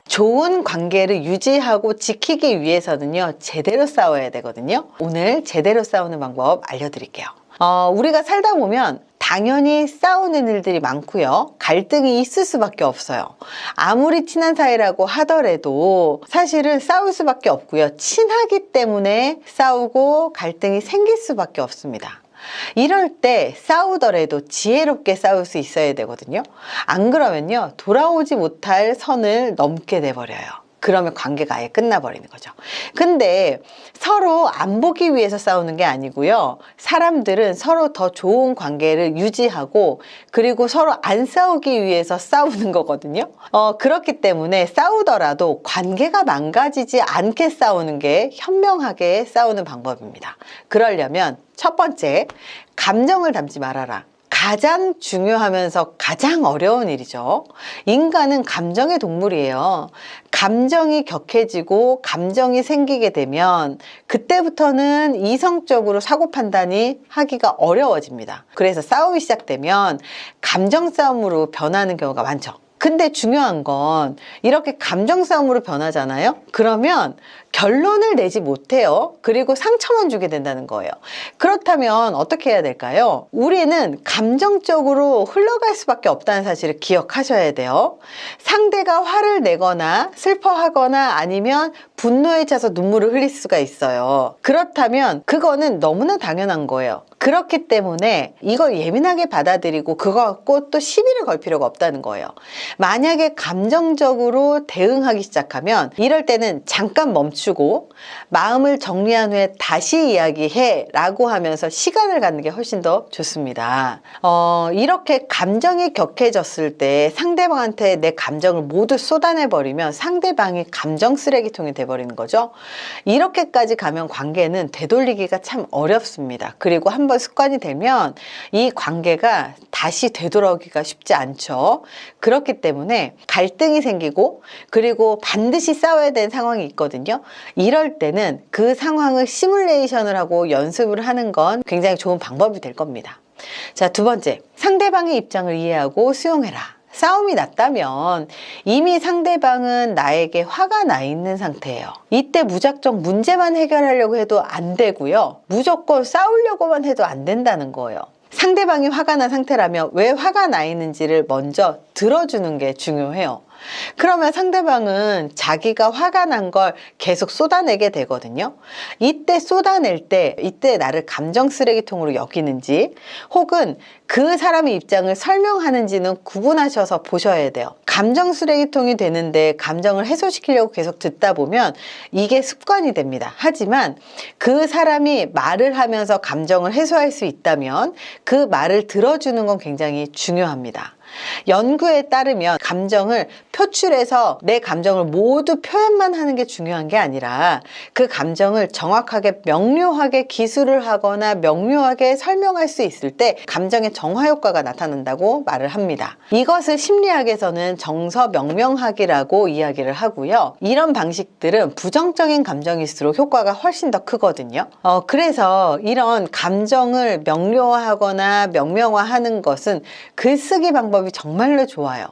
좋은 관계를 유지하고 지키기 위해서는요, 제대로 싸워야 되거든요. 오늘 제대로 싸우는 방법 알려드릴게요. 우리가 살다 보면 당연히 싸우는 일들이 많고요. 갈등이 있을 수밖에 없어요. 아무리 친한 사이라고 하더라도 사실은 싸울 수밖에 없고요. 친하기 때문에 싸우고 갈등이 생길 수밖에 없습니다. 이럴 때 싸우더라도 지혜롭게 싸울 수 있어야 되거든요. 안 그러면요, 돌아오지 못할 선을 넘게 돼버려요. 그러면 관계가 아예 끝나버리는 거죠. 근데 서로 안 보기 위해서 싸우는 게 아니고요. 사람들은 서로 더 좋은 관계를 유지하고 그리고 서로 안 싸우기 위해서 싸우는 거거든요. 그렇기 때문에 싸우더라도 관계가 망가지지 않게 싸우는 게 현명하게 싸우는 방법입니다. 그러려면 첫 번째, 감정을 담지 말아라. 가장 중요하면서 가장 어려운 일이죠. 인간은 감정의 동물이에요. 감정이 격해지고 감정이 생기게 되면 그때부터는 이성적으로 사고 판단이 하기가 어려워집니다. 그래서 싸움이 시작되면 감정 싸움으로 변하는 경우가 많죠. 근데 중요한 건 이렇게 감정 싸움으로 변하잖아요. 그러면 결론을 내지 못해요. 그리고 상처만 주게 된다는 거예요. 그렇다면 어떻게 해야 될까요? 우리는 감정적으로 흘러갈 수밖에 없다는 사실을 기억하셔야 돼요. 상대가 화를 내거나 슬퍼하거나 아니면 분노에 차서 눈물을 흘릴 수가 있어요. 그렇다면 그거는 너무나 당연한 거예요. 그렇기 때문에 이걸 예민하게 받아들이고 그거 갖고 또 시비를 걸 필요가 없다는 거예요. 만약에 감정적으로 대응하기 시작하면 이럴 때는 잠깐 멈추고 마음을 정리한 후에 다시 이야기해 라고 하면서 시간을 갖는 게 훨씬 더 좋습니다. 이렇게 감정이 격해졌을 때 상대방한테 내 감정을 모두 쏟아내버리면 상대방이 감정 쓰레기통이 돼버리는 거죠. 이렇게까지 가면 관계는 되돌리기가 참 어렵습니다. 그리고 한번 습관이 되면 이 관계가 다시 되돌아오기가 쉽지 않죠. 그렇기 때문에 갈등이 생기고 그리고 반드시 싸워야 되는 상황이 있거든요. 이럴 때는 그 상황을 시뮬레이션을 하고 연습을 하는 건 굉장히 좋은 방법이 될 겁니다. 자, 두 번째, 상대방의 입장을 이해하고 수용해라. 싸움이 났다면 이미 상대방은 나에게 화가 나 있는 상태예요. 이때 무작정 문제만 해결하려고 해도 안 되고요. 무조건 싸우려고만 해도 안 된다는 거예요. 상대방이 화가 난 상태라면 왜 화가 나 있는지를 먼저 들어주는 게 중요해요. 그러면 상대방은 자기가 화가 난 걸 계속 쏟아내게 되거든요. 이때 쏟아낼 때 이때 나를 감정 쓰레기통으로 여기는지 혹은 그 사람의 입장을 설명하는지는 구분하셔서 보셔야 돼요. 감정 쓰레기통이 되는데 감정을 해소시키려고 계속 듣다 보면 이게 습관이 됩니다. 하지만 그 사람이 말을 하면서 감정을 해소할 수 있다면 그 말을 들어주는 건 굉장히 중요합니다. 연구에 따르면 감정을 표출해서 내 감정을 모두 표현만 하는 게 중요한 게 아니라 그 감정을 정확하게 명료하게 기술을 하거나 명료하게 설명할 수 있을 때 감정의 정화 효과가 나타난다고 말을 합니다. 이것을 심리학에서는 정서명명학이라고 이야기를 하고요. 이런 방식들은 부정적인 감정일수록 효과가 훨씬 더 크거든요. 그래서 이런 감정을 명료화하거나 명명화하는 것은 글쓰기 방법이 정말로 좋아요.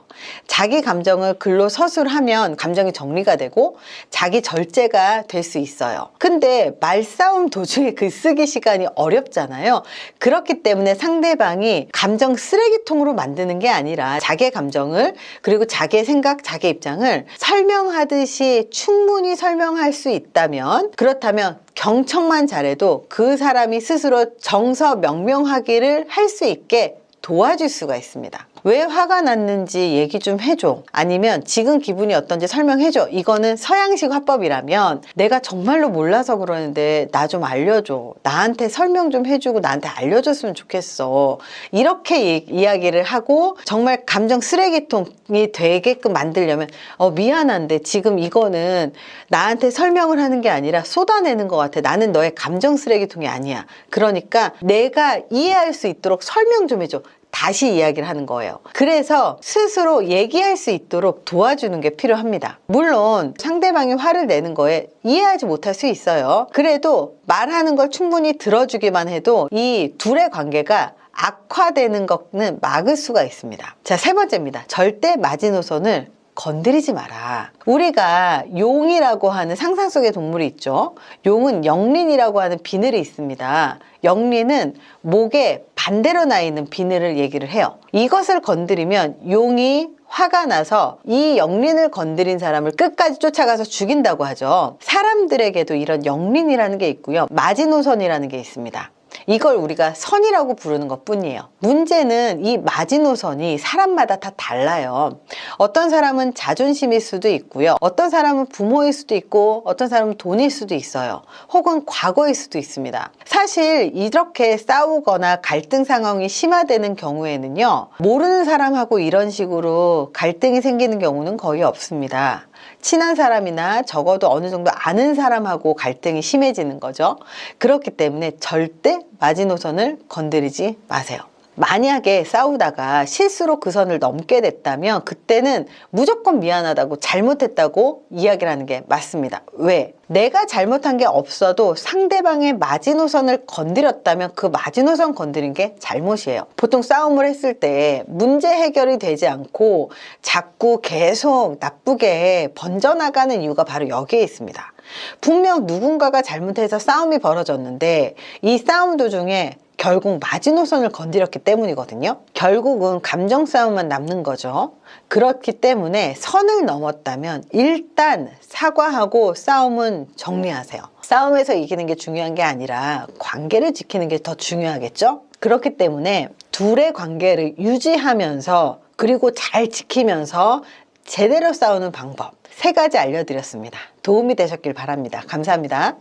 자기 감정을 글로 서술하면 감정이 정리가 되고 자기 절제가 될 수 있어요. 근데 말싸움 도중에 글쓰기 시간이 어렵잖아요. 그렇기 때문에 상대방이 감정 쓰레기통으로 만드는 게 아니라 자기의 감정을 그리고 자기의 생각, 자기의 입장을 설명하듯이 충분히 설명할 수 있다면 그렇다면 경청만 잘해도 그 사람이 스스로 정서명명하기를 할 수 있게 도와줄 수가 있습니다. 왜 화가 났는지 얘기 좀 해줘. 아니면 지금 기분이 어떤지 설명해줘. 이거는 서양식 화법이라면 내가 정말로 몰라서 그러는데 나 좀 알려줘. 나한테 설명 좀 해주고 나한테 알려줬으면 좋겠어. 이렇게 이야기를 하고 정말 감정 쓰레기통이 되게끔 만들려면 미안한데 지금 이거는 나한테 설명을 하는 게 아니라 쏟아내는 것 같아. 나는 너의 감정 쓰레기통이 아니야. 그러니까 내가 이해할 수 있도록 설명 좀 해줘. 다시 이야기를 하는 거예요. 그래서 스스로 얘기할 수 있도록 도와주는 게 필요합니다. 물론 상대방이 화를 내는 거에 이해하지 못할 수 있어요. 그래도 말하는 걸 충분히 들어주기만 해도 이 둘의 관계가 악화되는 것은 막을 수가 있습니다. 자, 세 번째입니다. 절대 마지노선을 건드리지 마라. 우리가 용이라고 하는 상상 속의 동물이 있죠. 용은 영린이라고 하는 비늘이 있습니다. 영린은 목에 반대로 나 있는 비늘을 얘기를 해요. 이것을 건드리면 용이 화가 나서 이 영린을 건드린 사람을 끝까지 쫓아가서 죽인다고 하죠. 사람들에게도 이런 영린이라는 게 있고요. 마지노선이라는 게 있습니다. 이걸 우리가 선이라고 부르는 것 뿐이에요. 문제는 이 마지노선이 사람마다 다 달라요. 어떤 사람은 자존심일 수도 있고요. 어떤 사람은 부모일 수도 있고 어떤 사람은 돈일 수도 있어요. 혹은 과거일 수도 있습니다. 사실 이렇게 싸우거나 갈등 상황이 심화되는 경우에는요, 모르는 사람하고 이런 식으로 갈등이 생기는 경우는 거의 없습니다. 친한 사람이나 적어도 어느 정도 아는 사람하고 갈등이 심해지는 거죠. 그렇기 때문에 절대 마지노선을 건드리지 마세요. 만약에 싸우다가 실수로 그 선을 넘게 됐다면 그때는 무조건 미안하다고 잘못했다고 이야기를 하는 게 맞습니다. 왜? 내가 잘못한 게 없어도 상대방의 마지노선을 건드렸다면 그 마지노선 건드린 게 잘못이에요. 보통 싸움을 했을 때 문제 해결이 되지 않고 자꾸 계속 나쁘게 번져나가는 이유가 바로 여기에 있습니다. 분명 누군가가 잘못해서 싸움이 벌어졌는데 이 싸움 도중에 결국 마지노선을 건드렸기 때문이거든요. 결국은 감정 싸움만 남는 거죠. 그렇기 때문에 선을 넘었다면 일단 사과하고 싸움은 정리하세요. 싸움에서 이기는 게 중요한 게 아니라 관계를 지키는 게 더 중요하겠죠? 그렇기 때문에 둘의 관계를 유지하면서 그리고 잘 지키면서 제대로 싸우는 방법 3가지 알려드렸습니다. 도움이 되셨길 바랍니다. 감사합니다.